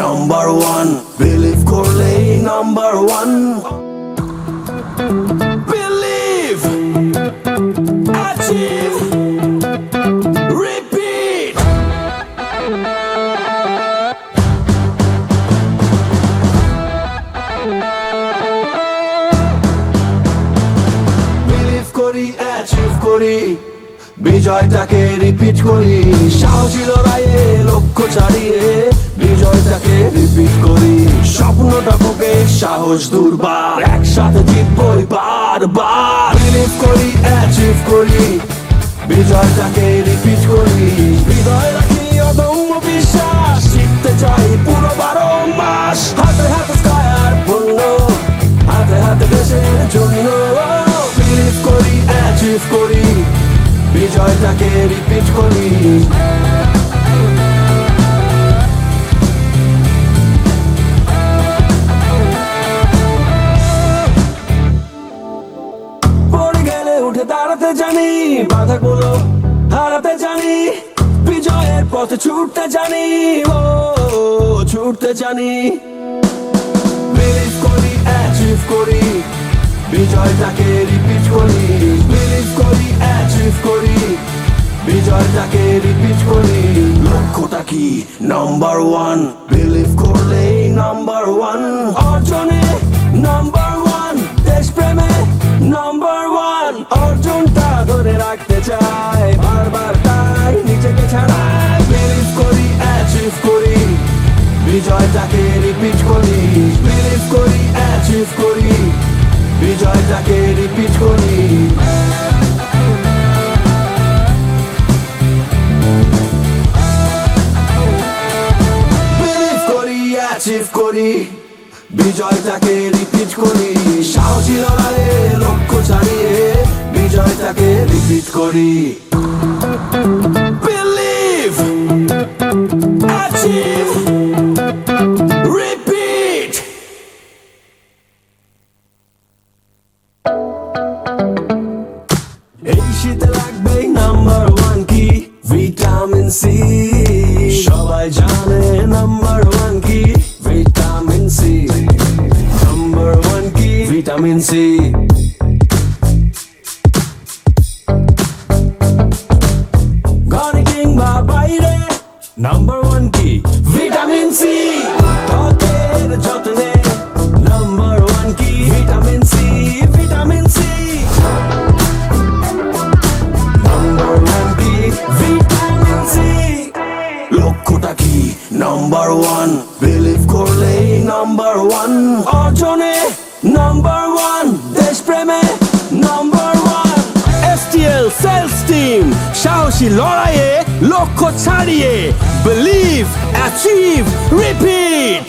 Number one, believe করলেই number one. Believe, achieve, repeat. Believe করি, achieve করি, বিজয়টাকে রিপিট করি। সাহসী লড়াইয়ে লক্ষ্য ছাড়িয়ে বিজয়টাকে রিপিট করি। স্বপ্নটা বুকে সাহস দুর্বার, একসাথে জিতবই বারবার। বিলিভ করি, অ্যাচিভ করি, বিজয়টাকে রিপিট করি। হৃদয় রাখি অদম্য বিশ্বাস, শিখতে চাই পুরো 12 মাস। হাতে হাতে স্কায়ার পূর্ণ, হাতে হাতে দেশের জন্য। বিলিভ করি, অ্যাচিভ করি, বিজয়টাকে রিপিট করি। পড়ে গেলে উঠে দাঁড়াতে জানি, বাধাগুলো হারাতে জানি, বিজয়ের পথে ছুটতে জানি, ও ছুটতে জানি। বিলিভ করি, অ্যাচিভ করি, বিজয়টাকে রিপিট করি। বিলিভ করি, অ্যাচিভ করি, বিজয়টাকে রিপিট করি। লক্ষ্যটা কি? নাম্বার ওয়ান, বিলিভ করলেই নাম্বার ওয়ান। অর্জনে নাম্বার ওয়ান, দেশপ্রেমে নাম্বার ওয়ান। অর্জনটা ধরে রাখতে চাই বারবার, তাই নিজেকে ছাড়াই। বিলিভ করি, অ্যাচিভ করি, বিজয়টাকে রিপিট করি। বিলিভ করি, অ্যাচিভ করি, বিজয়টাকে রিপিট করি। বিলিভ করি, অ্যাচিভ করি, বিজয়টাকে রিপিট করি। সাহসী লড়াইয়ে লক্ষ্য ছাড়িয়ে বিজয়টাকে রিপিট করি। Believe, achieve, repeat. এই শীতে লাগবে নাম্বার ওয়ান কি? Vitamin C. সবাই জানে নাম্বার ওয়ান কি? Vitamin C. নাম্বার ওয়ান কি? Vitamin C. ঘরে কিংবা বাইরে নাম্বার ওয়ান কি? Vitamin C. ত্বকের যত্নে নাম্বার ওয়ান কি? Vitamin C. Vitamin C number one কি? Vitamin C. লক্ষ্যটা কি? নাম্বার ওয়ান, বিলিভ করলেই নাম্বার ওয়ান। অর্জনে নাম্বার ওয়ান, দেশপ্রেমে number one. STL sales team, সাহসী লড়াইয়ে লক্ষ্য ছাড়িয়ে বিলিভ, অ্যাচিভ, রিপিট।